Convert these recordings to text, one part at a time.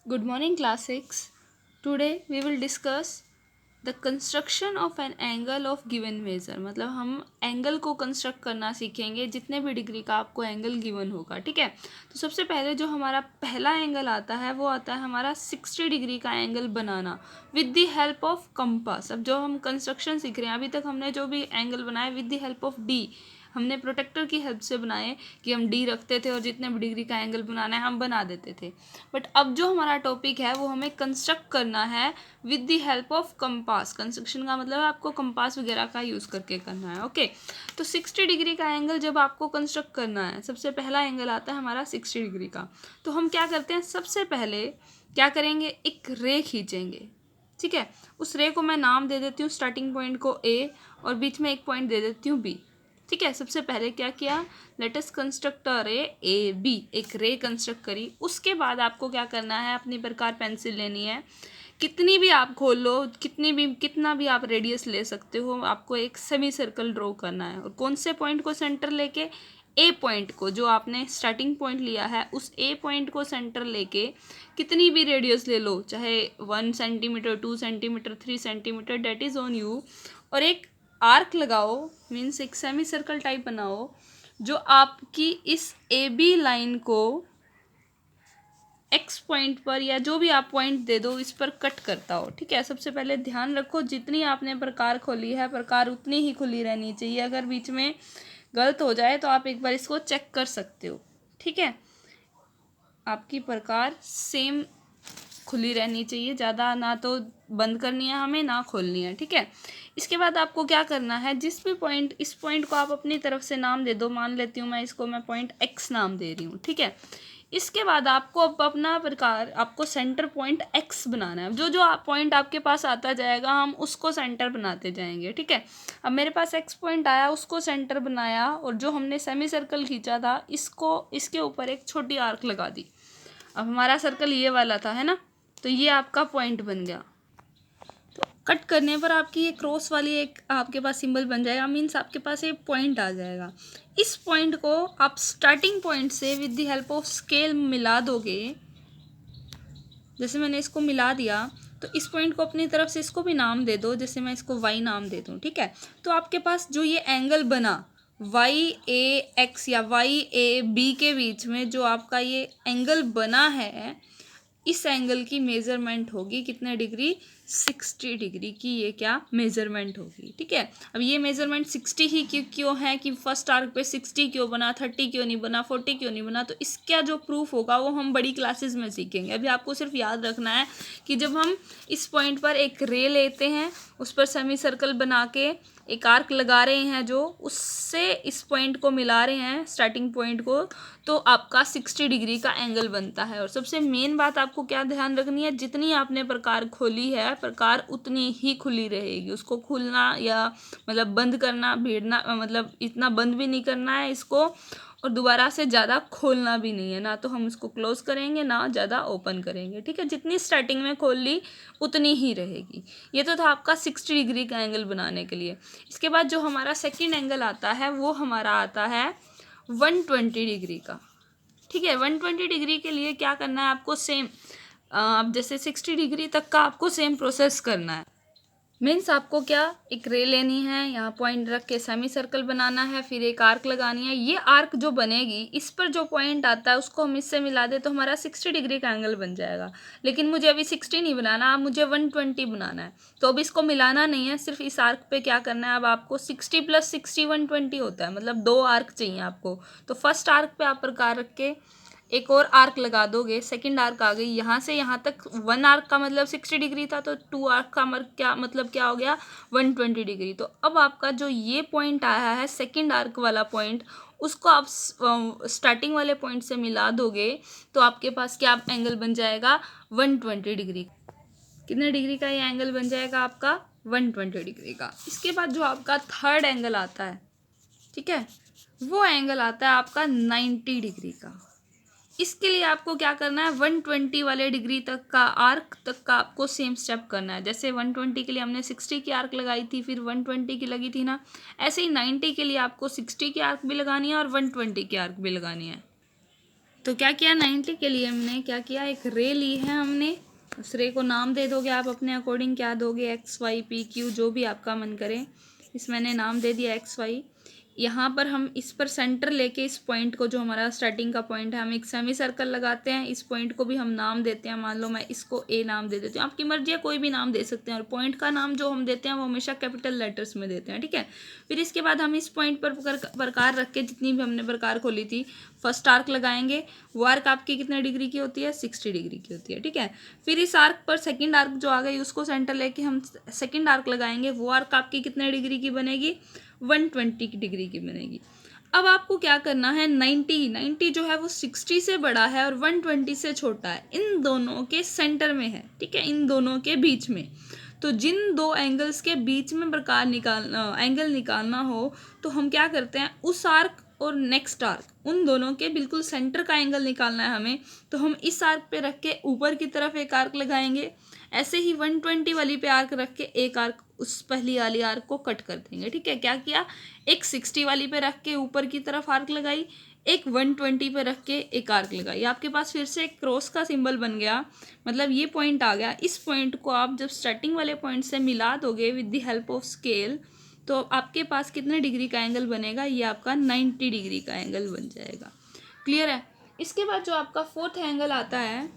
Good morning, class 6. Today we will discuss the construction of an angle of given measure. मतलब हम angle को construct करना सीखेंगे जितने भी डिग्री का आपको एंगल गिवन होगा. ठीक है. तो सबसे पहले जो हमारा पहला एंगल आता है वो आता है हमारा 60 डिग्री का angle banana with the help of compass. अब जो हम कंस्ट्रक्शन सीख रहे हैं, अभी तक हमने जो भी एंगल बनाया with the help of D, हमने प्रोटेक्टर की हेल्प से बनाए कि हम डी रखते थे और जितने भी डिग्री का एंगल बनाना है हम बना देते थे. बट अब जो हमारा टॉपिक है वो हमें कंस्ट्रक्ट करना है with the help of compass. Construction का मतलब आपको कंपास वगैरह का यूज़ करके करना है. ओके. तो 60 डिग्री का एंगल जब आपको कंस्ट्रक्ट करना है, सबसे पहला एंगल आता है हमारा 60 डिग्री का. तो हम क्या करते हैं, सबसे पहले क्या करेंगे, एक रे खींचेंगे. ठीक है. उस रे को मैं नाम दे देती हूँ, स्टार्टिंग पॉइंट को ए और बीच में एक पॉइंट दे देती हूँ बी. ठीक है. सबसे पहले क्या किया, लेट अस कंस्ट्रक्ट अ रे ए बी. एक रे कंस्ट्रक्ट करी. उसके बाद आपको क्या करना है, अपनी प्रकार पेंसिल लेनी है. कितनी भी आप खोल लो, कितना भी आप रेडियस ले सकते हो. आपको एक सेमी सर्कल ड्रॉ करना है और कौन से पॉइंट को सेंटर लेके, ए पॉइंट को, जो आपने स्टार्टिंग पॉइंट लिया है उस ए पॉइंट को सेंटर लेके कितनी भी रेडियस ले लो, चाहे 1 centimetre, 2 centimetre, 3 centimetre, that is on you. और एक आर्क लगाओ, मीन्स एक सेमी सर्कल टाइप बनाओ जो आपकी इस ए बी लाइन को एक्स पॉइंट पर या जो भी आप पॉइंट दे दो इस पर कट करता हो. ठीक है. सबसे पहले ध्यान रखो, जितनी आपने प्रकार खोली है प्रकार उतनी ही खुली रहनी चाहिए. अगर बीच में गलत हो जाए तो आप एक बार इसको चेक कर सकते हो. ठीक है. आपकी प्रकार सेम खुली रहनी चाहिए, ज़्यादा ना तो बंद करनी है हमें, ना खोलनी है. ठीक है. इसके बाद आपको क्या करना है, जिस भी पॉइंट, इस पॉइंट को आप अपनी तरफ से नाम दे दो. मान लेती हूँ मैं इसको, मैं पॉइंट एक्स नाम दे रही हूँ. ठीक है. इसके बाद आपको अब अपना प्रकार, आपको सेंटर पॉइंट एक्स बनाना है. जो जो पॉइंट आपके पास आता जाएगा हम उसको सेंटर बनाते जाएंगे. ठीक है. अब मेरे पास एक्स पॉइंट आया, उसको सेंटर बनाया और जो हमने सेमी सर्कल खींचा था इसको, इसके ऊपर एक छोटी आर्क लगा दी. अब हमारा सर्कल ये वाला था, है ना, तो ये आपका पॉइंट बन गया. तो कट करने पर आपकी ये क्रॉस वाली एक आपके पास सिंबल बन जाएगा, मीन्स आपके पास एक पॉइंट आ जाएगा. इस पॉइंट को आप स्टार्टिंग पॉइंट से with the help of scale मिला दोगे. जैसे मैंने इसको मिला दिया तो इस पॉइंट को अपनी तरफ से इसको भी नाम दे दो, जैसे मैं इसको वाई नाम दे दूँ. ठीक है. तो आपके पास जो ये एंगल बना वाई ए एक्स या वाई ए बी के बीच में जो आपका ये एंगल बना है, इस एंगल की मेज़रमेंट होगी कितने डिग्री, 60 डिग्री की ये क्या मेज़रमेंट होगी. ठीक है. अब ये मेज़रमेंट 60 ही क्यों है कि फर्स्ट आर्क पे 60 क्यों बना, 30 क्यों नहीं बना, 40 क्यों नहीं बना, तो इसका जो प्रूफ होगा वो हम बड़ी क्लासेस में सीखेंगे. अभी आपको सिर्फ याद रखना है कि जब हम इस पॉइंट पर एक रे लेते हैं, उस पर सेमी सर्कल बना के एक आर्क लगा रहे हैं, जो उससे इस पॉइंट को मिला रहे हैं स्टार्टिंग पॉइंट को, तो आपका 60 डिग्री का एंगल बनता है. और सबसे मेन बात आपको क्या ध्यान रखनी है, जितनी आपने प्रकार खोली है प्रकार उतनी ही खुली रहेगी. उसको खुलना या मतलब बंद करना, भेड़ना, मतलब इतना बंद भी नहीं करना है इसको और दोबारा से ज़्यादा खोलना भी नहीं है. ना तो हम इसको क्लोज करेंगे ना ज़्यादा ओपन करेंगे. ठीक है. जितनी स्टार्टिंग में खोल ली उतनी ही रहेगी. ये तो था आपका 60 डिग्री का एंगल बनाने के लिए. इसके बाद जो हमारा सेकेंड एंगल आता है वो हमारा आता है 120 डिग्री का. ठीक है. 120 डिग्री के लिए क्या करना है आपको, सेम अब जैसे 60 डिग्री तक का आपको सेम प्रोसेस करना है. मीन्स आपको क्या, एक रे लेनी है, यहाँ पॉइंट रख के सेमी सर्कल बनाना है, फिर एक आर्क लगानी है. ये आर्क जो बनेगी इस पर जो पॉइंट आता है उसको हम इससे मिला दे तो हमारा 60 डिग्री का एंगल बन जाएगा. लेकिन मुझे अभी 60 नहीं बनाना, अब मुझे 120 बनाना है. तो अब इसको मिलाना नहीं है, सिर्फ इस आर्क पे क्या करना है, अब आपको 60 + 60 120 होता है, मतलब 2 आर्क चाहिए आपको. तो फर्स्ट आर्क पे आप प्रकार रख के एक और आर्क लगा दोगे. सेकंड आर्क आ गई, यहाँ से यहाँ तक 1 आर्क का मतलब 60 डिग्री था, तो 2 आर्क का क्या मतलब क्या हो गया, 120 डिग्री. तो अब आपका जो ये पॉइंट आया है सेकंड आर्क वाला पॉइंट, उसको आप स्टार्टिंग वाले पॉइंट से मिला दोगे तो आपके पास क्या एंगल बन जाएगा, 120 डिग्री. कितने डिग्री का ये एंगल बन जाएगा आपका, 120 डिग्री का. इसके बाद जो आपका थर्ड एंगल आता है, ठीक है, वो एंगल आता है आपका 90 डिग्री का. इसके लिए आपको क्या करना है, 120 वाले डिग्री तक का आर्क तक का आपको सेम स्टेप करना है. जैसे 120 के लिए हमने 60 की आर्क लगाई थी, फिर 120 की लगी थी ना, ऐसे ही 90 के लिए आपको 60 की आर्क भी लगानी है और 120 की आर्क भी लगानी है. तो क्या किया, 90 के लिए हमने क्या किया, एक रे ली है हमने। उस रे को नाम दे दोगे आप अपने अकॉर्डिंग, क्या दोगे, एक्स वाई पी क्यू, जो भी आपका मन करे। इस मैंने नाम दे दिया एक्स वाई। यहाँ पर हम इस पर सेंटर लेके इस पॉइंट को, जो हमारा स्टार्टिंग का पॉइंट है, हम एक सेमी सर्कल लगाते हैं। इस पॉइंट को भी हम नाम देते हैं। मान लो मैं इसको ए नाम दे देती हूँ, आपकी मर्जी है कोई भी नाम दे सकते हैं। और पॉइंट का नाम जो हम देते हैं वो हमेशा कैपिटल लेटर्स में देते हैं, ठीक है। फिर इसके बाद हम इस पॉइंट पर प्रकार रख के, जितनी भी हमने प्रकार खोली थी, फर्स्ट आर्क लगाएंगे। वो आर्क आपकी कितने डिग्री की होती है, 60 डिग्री की होती है, ठीक है। फिर इस आर्क पर सेकंड आर्क जो आ गई, उसको सेंटर लेके हम सेकंड आर्क लगाएंगे। वो आर्क आपकी कितने डिग्री की बनेगी, 120 डिग्री की बनेगी। अब आपको क्या करना है, 90 जो है वो 60 से बड़ा है और 120 से छोटा है, इन दोनों के सेंटर में है, ठीक है, इन दोनों के बीच में। तो जिन दो एंगल्स के बीच में प्रकार एंगल निकालना हो, तो हम क्या करते हैं, उस आर्क और नेक्स्ट आर्क, उन दोनों के बिल्कुल सेंटर का एंगल निकालना है हमें। तो हम इस आर्क पे रख के ऊपर की तरफ एक आर्क लगाएंगे। ऐसे ही 120 वाली पे आर्क रख के एक आर्क उस पहली वाली आर्क को कट कर देंगे, ठीक है। क्या किया, एक 60 वाली पे रख के ऊपर की तरफ आर्क लगाई, एक 120 पे रख के एक आर्क लगाई। आपके पास फिर से एक क्रॉस का सिंबल बन गया, मतलब ये पॉइंट आ गया। इस पॉइंट को आप जब स्टार्टिंग वाले पॉइंट से मिला दोगे with the help of scale, तो आपके पास कितने डिग्री का एंगल बनेगा, ये आपका 90 डिग्री का एंगल बन जाएगा। क्लियर है। इसके बाद जो आपका फोर्थ एंगल आता है,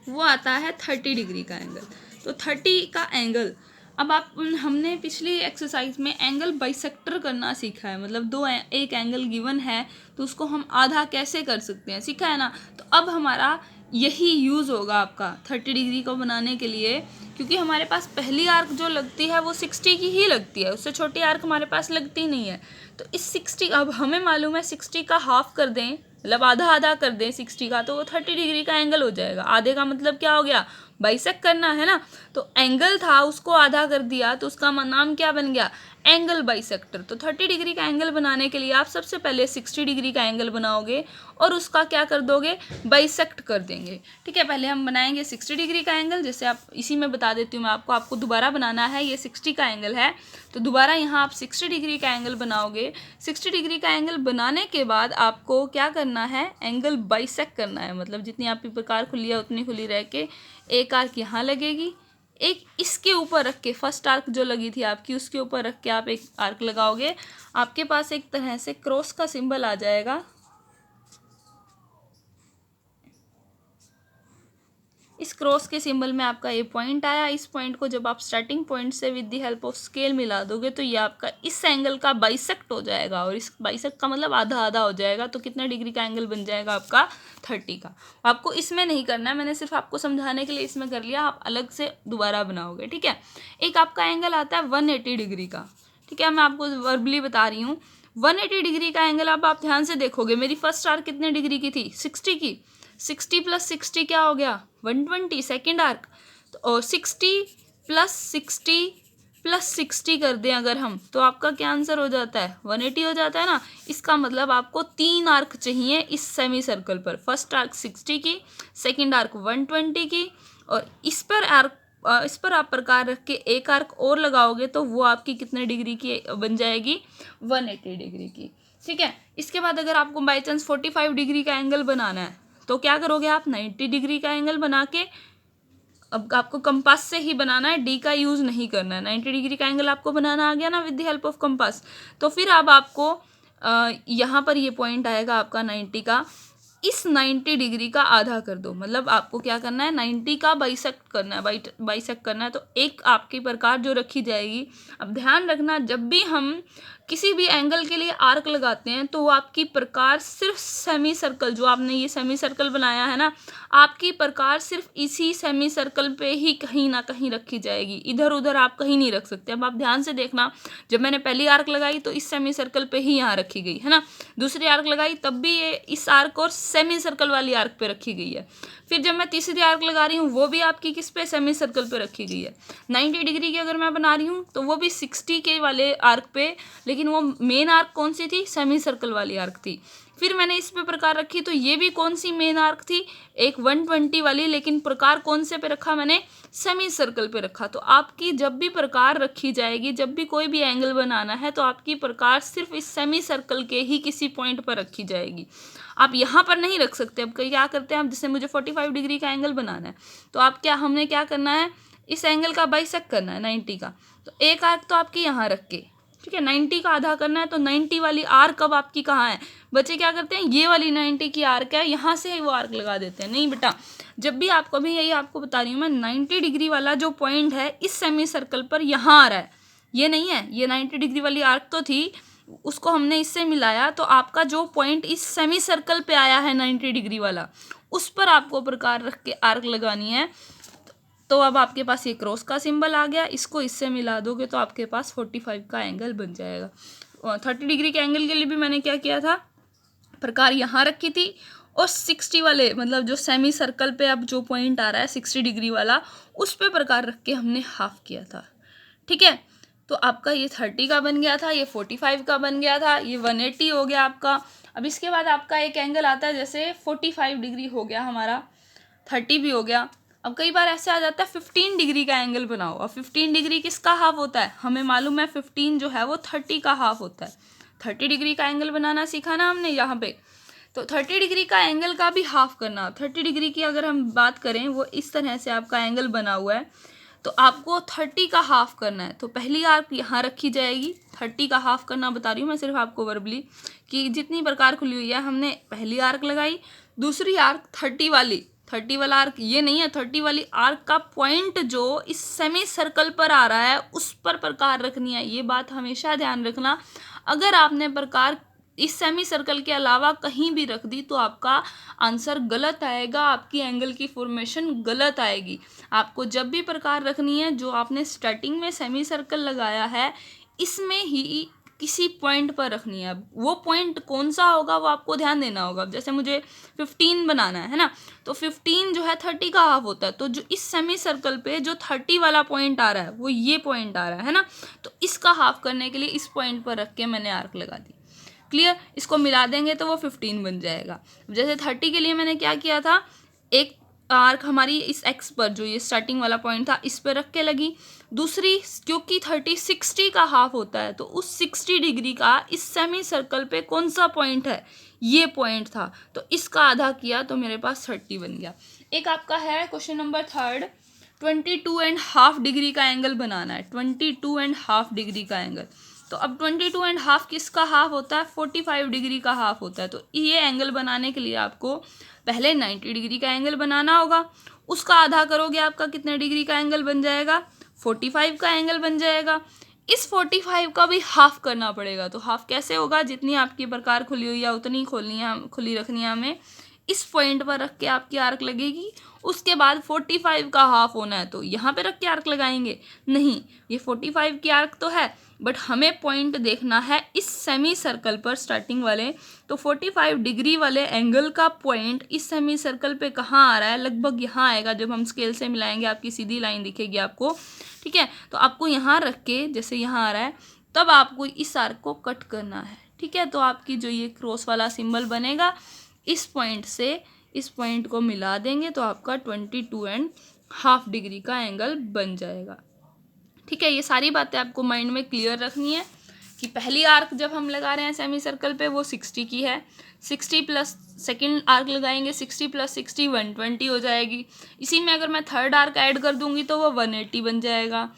वो आता है 30 डिग्री का एंगल। तो 30 का एंगल, अब आप, हमने पिछली एक्सरसाइज में एंगल बाइसेक्टर करना सीखा है, मतलब एक एंगल गिवन है तो उसको हम आधा कैसे कर सकते हैं, सीखा है ना। तो अब हमारा यही यूज़ होगा आपका 30 डिग्री को बनाने के लिए, क्योंकि हमारे पास पहली आर्क जो लगती है वो 60 की ही लगती है, उससे छोटी आर्क हमारे पास लगती नहीं है। तो इस 60, अब हमें मालूम है 60 का हाफ कर दें, मतलब आधा आधा कर दें 60 का, तो वो 30 डिग्री का एंगल हो जाएगा। आधे का मतलब क्या हो गया, बाइसेक्ट करना है ना। तो एंगल था, उसको आधा कर दिया, तो उसका नाम क्या बन गया, एंगल बाइसेक्टर। तो 30 डिग्री का एंगल बनाने के लिए आप सबसे पहले 60 डिग्री का एंगल बनाओगे और उसका क्या कर दोगे, बाइसेक्ट कर देंगे, ठीक है। पहले हम बनाएंगे 60 डिग्री का एंगल, जैसे आप इसी में बता देती हूँ मैं आपको दोबारा बनाना है। ये 60 का एंगल है, तो दोबारा यहाँ आप 60 डिग्री का एंगल बनाओगे। 60 डिग्री का एंगल बनाने के बाद आपको क्या करना है, एंगल बाइसेक्ट करना है, मतलब जितनी आपकी प्रकार खुली है उतनी खुली रह के एक आर्क यहाँ लगेगी, एक इसके ऊपर रख के, फर्स्ट आर्क जो लगी थी आपकी उसके ऊपर रख के आप एक आर्क लगाओगे। आपके पास एक तरह से क्रॉस का सिंबल आ जाएगा। इस क्रॉस के सिंबल में आपका ये पॉइंट आया। इस पॉइंट को जब आप स्टार्टिंग पॉइंट से with the help of scale मिला दोगे तो ये आपका इस एंगल का बाइसेक्ट हो जाएगा, और इस बाइसेक्ट का मतलब आधा आधा हो जाएगा। तो कितने डिग्री का एंगल बन जाएगा आपका, 30 का। आपको इसमें नहीं करना है, मैंने सिर्फ आपको समझाने के लिए इसमें कर लिया, आप अलग से दोबारा बनाओगे, ठीक है। एक आपका एंगल आता है 180 डिग्री का, ठीक है, मैं आपको वर्बली बता रही हूँ। 180 डिग्री का एंगल अब आप ध्यान से देखोगे, मेरी फर्स्ट आर्क कितने डिग्री की थी, 60 की। 60 + 60 क्या हो गया, 120 सेकेंड आर्क। तो और 60 + 60 + 60 कर दें अगर हम, तो आपका क्या आंसर हो जाता है, 180 हो जाता है ना। इसका मतलब आपको 3 आर्क चाहिए इस सेमी सर्कल पर। फर्स्ट आर्क 60 की, सेकेंड आर्क 120 की, और इस पर आप प्रकार रख के एक आर्क और लगाओगे तो वो आपकी कितने डिग्री की बन जाएगी, 180 डिग्री की, ठीक है। इसके बाद अगर आपको बाई चांस 45 डिग्री का एंगल बनाना है तो क्या करोगे आप, 90 डिग्री का एंगल बना के, अब आपको कंपास से ही बनाना है, डी का यूज़ नहीं करना है। 90 डिग्री का एंगल आपको बनाना आ गया ना with the help of compass. तो फिर अब आपको यहाँ पर ये पॉइंट आएगा आपका 90 का, इस 90 डिग्री का आधा कर दो, मतलब आपको क्या करना है, 90 का बाइसेक्ट करना है, बाइसेक्ट करना है। तो एक आपकी प्रकार जो रखी जाएगी, अब ध्यान रखना जब भी हम किसी भी एंगल के लिए आर्क लगाते हैं तो वो आपकी प्रकार सिर्फ सेमी सर्कल, जो आपने ये सेमी सर्कल बनाया है ना, आपकी प्रकार सिर्फ इसी सेमी सर्कल पे ही कहीं ना कहीं रखी जाएगी, इधर उधर आप कहीं नहीं रख सकते। अब आप ध्यान से देखना, जब मैंने पहली आर्क लगाई तो इस सेमी सर्कल पे ही यहाँ रखी गई है ना, दूसरी आर्क लगाई तब भी ये इस आर्क और सेमी सर्कल वाली आर्क पे रखी गई है। फिर जब मैं तीसरी आर्क लगा रही हूँ वो भी आपकी किस पे, सेमी सर्कल पे रखी गई है। 90 डिग्री की अगर मैं बना रही हूँ तो वो भी 60 के वाले आर्क पे, लेकिन वो मेन आर्क कौन सी थी, सेमी सर्कल वाली आर्क थी। फिर मैंने इस पे प्रकार रखी तो ये भी कौन सी मेन आर्क थी, एक 120 वाली, लेकिन प्रकार कौन से पे रखा मैंने, सेमी सर्कल पे रखा। तो आपकी जब भी प्रकार रखी जाएगी, जब भी कोई भी एंगल बनाना है तो आपकी प्रकार सिर्फ इस सेमी सर्कल के ही किसी पॉइंट पर रखी जाएगी। आप यहाँ पर नहीं रख सकते। अब क्या करते हैं हम, जैसे मुझे 45 डिग्री का एंगल बनाना है, तो आप हमने क्या करना है, इस एंगल का बाइसेक्ट करना है 90 का। तो एक आर्क तो आपकी यहाँ रख के, ठीक है, 90 का आधा करना है, तो 90 वाली आर्क अब आपकी कहाँ है, बच्चे क्या करते हैं, ये वाली 90 की आर्क है, यहाँ से वो आर्क लगा देते हैं। नहीं बेटा, जब भी आपको, भी यही आपको बता रही हूँ मैं, 90 डिग्री वाला जो पॉइंट है इस सेमी सर्कल पर यहाँ आ रहा है, ये नहीं है, ये 90 डिग्री वाली आर्क तो थी, उसको हमने इससे मिलाया, तो आपका जो पॉइंट इस सेमी सर्कल पे आया है 90 डिग्री वाला, उस पर आपको प्रकार रख के आर्क लगानी है। तो अब आपके पास ये क्रॉस का सिंबल आ गया, इसको इससे मिला दोगे तो आपके पास 45 का एंगल बन जाएगा। 30 डिग्री के एंगल के लिए भी मैंने क्या किया था, प्रकार यहाँ रखी थी, और 60 वाले मतलब जो सेमी सर्कल पे अब जो पॉइंट आ रहा है 60 डिग्री वाला, उस पे प्रकार रख के हमने हाफ किया था। ठीक है, तो आपका ये 30 का बन गया था, ये 45 का बन गया था, ये 180 हो गया आपका। अब इसके बाद आपका एक एंगल आता है, जैसे 45 डिग्री हो गया हमारा, 30 भी हो गया। अब कई बार ऐसे आ जाता है 15 डिग्री का एंगल बनाओ, और 15 डिग्री किसका हाफ होता है, हमें मालूम है 15 जो है वो 30 का हाफ होता है। 30 डिग्री का एंगल बनाना सीखा ना हमने यहाँ पे, तो 30 डिग्री का एंगल का भी हाफ करना। 30 डिग्री की अगर हम बात करें, वो इस तरह से आपका एंगल बना हुआ है, तो आपको 30 का हाफ करना है। तो पहली आर्क यहाँ रखी जाएगी, 30 का हाफ करना बता रही हूँ मैं सिर्फ आपको वर्बली, कि जितनी प्रकार खुली हुई है हमने पहली आर्क लगाई, दूसरी आर्क 30 वाला आर्क, ये नहीं है, 30 वाली आर्क का पॉइंट जो इस सेमी सर्कल पर आ रहा है उस पर प्रकार रखनी है। ये बात हमेशा ध्यान रखना, अगर आपने प्रकार इस सेमी सर्कल के अलावा कहीं भी रख दी तो आपका आंसर गलत आएगा, आपकी एंगल की फॉर्मेशन गलत आएगी। आपको जब भी प्रकार रखनी है, जो आपने स्टार्टिंग में सेमी सर्कल लगाया है इसमें ही किसी पॉइंट पर रखनी है। वो पॉइंट कौन सा होगा वो आपको ध्यान देना होगा। जैसे मुझे 15 बनाना है ना, तो 15 जो है 30 का हाफ होता है, तो जो इस सेमी सर्कल पे जो 30 वाला पॉइंट आ रहा है वो ये पॉइंट आ रहा है ना, तो इसका हाफ करने के लिए इस पॉइंट पर रख के मैंने आर्क लगा दी। क्लियर, इसको मिला देंगे तो वो 15 बन जाएगा। जैसे 30 के लिए मैंने क्या किया था, एक आर्क हमारी इस एक्स पर, जो ये स्टार्टिंग वाला पॉइंट था, इस पर रख के लगी। दूसरी, क्योंकि 30 60 का हाफ होता है, तो उस 60 डिग्री का इस सेमी सर्कल पे कौन सा पॉइंट है, ये पॉइंट था, तो इसका आधा किया तो मेरे पास 30 बन गया। एक आपका है क्वेश्चन नंबर 3, 22.5 डिग्री का एंगल बनाना है, 22.5 डिग्री का एंगल। तो अब 22.5 किसका हाफ होता है, 45 डिग्री का हाफ होता है। तो ये एंगल बनाने के लिए आपको पहले 90 डिग्री का एंगल बनाना होगा, उसका आधा करोगे आपका कितने डिग्री का एंगल बन जाएगा, 45 का एंगल बन जाएगा। इस 45 का भी हाफ करना पड़ेगा। तो हाफ कैसे होगा, जितनी आपकी प्रकार खुली हुई है उतनी खुली रखनी है हमें। इस पॉइंट पर रख के आपकी आर्क लगेगी, उसके बाद 45 का हाफ होना है, तो यहाँ पे रख के आर्क लगाएंगे नहीं, ये 45 की आर्क तो है, बट हमें पॉइंट देखना है इस सेमी सर्कल पर स्टार्टिंग वाले। तो 45 डिग्री वाले एंगल का पॉइंट इस सेमी सर्कल पे कहाँ आ रहा है, लगभग यहाँ आएगा। जब हम स्केल से मिलाएंगे आपकी सीधी लाइन दिखेगी आपको, ठीक है। तो आपको यहाँ रख के, जैसे यहाँ आ रहा है, तब आपको इस आर्क को कट करना है, ठीक है। तो आपकी जो ये क्रॉस वाला सिंबल बनेगा, इस पॉइंट से इस पॉइंट को मिला देंगे तो आपका 22.5 डिग्री का एंगल बन जाएगा, ठीक है। ये सारी बातें आपको माइंड में क्लियर रखनी है कि पहली आर्क जब हम लगा रहे हैं सेमी सर्कल पे वो 60 की है, 60 प्लस सेकेंड आर्क लगाएंगे, 60 प्लस 60 120 हो जाएगी। इसी में अगर मैं थर्ड आर्क ऐड कर दूंगी तो वो 180 बन जाएगा।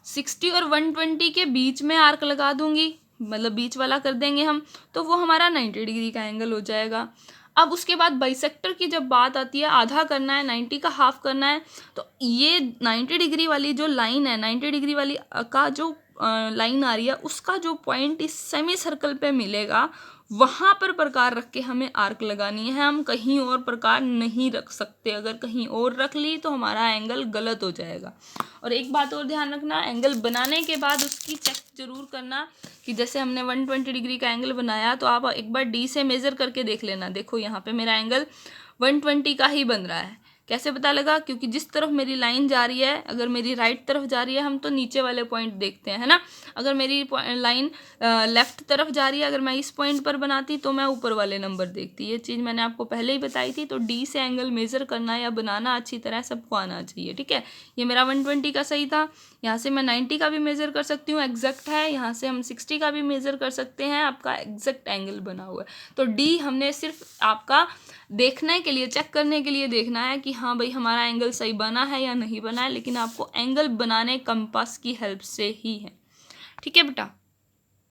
60 और 120 के बीच में आर्क लगा दूंगी, मतलब बीच वाला कर देंगे हम, तो वो हमारा 90 डिग्री का एंगल हो जाएगा। अब उसके बाद बाइसेक्टर की जब बात आती है, आधा करना है, 90 का हाफ करना है, तो ये 90 डिग्री वाली जो लाइन है, 90 डिग्री वाली का जो लाइन आ रही है, उसका जो पॉइंट इस सेमी सर्कल पे मिलेगा, वहाँ पर प्रकार रख के हमें आर्क लगानी है। हम कहीं और प्रकार नहीं रख सकते, अगर कहीं और रख ली तो हमारा एंगल गलत हो जाएगा। और एक बात और ध्यान रखना, एंगल बनाने के बाद उसकी चेक जरूर करना कि जैसे हमने 120 डिग्री का एंगल बनाया, तो आप एक बार डी से मेज़र करके देख लेना। देखो यहाँ पे मेरा एंगल 120 का ही बन रहा है, कैसे पता लगा? क्योंकि जिस तरफ मेरी लाइन जा रही है, अगर मेरी राइट तरफ जा रही है हम तो नीचे वाले पॉइंट देखते हैं, है ना। अगर मेरी लाइन लेफ्ट तरफ जा रही है, अगर मैं इस पॉइंट पर बनाती तो मैं ऊपर वाले नंबर देखती। ये चीज़ मैंने आपको पहले ही बताई थी। तो डी से एंगल मेज़र करना या बनाना अच्छी तरह सबको आना चाहिए, ठीक है। ये मेरा 120 का सही था। यहाँ से मैं 90 का भी मेज़र कर सकती हूँ, एग्जैक्ट है। यहाँ से हम 60 का भी मेज़र कर सकते हैं, आपका एग्जैक्ट एंगल बना हुआ है। तो डी हमने सिर्फ आपका देखने के लिए, चेक करने के लिए देखना है कि हाँ भाई हमारा एंगल सही बना है या नहीं बना है, लेकिन आपको एंगल बनाने कंपास की हेल्प से ही है, ठीक है बेटा।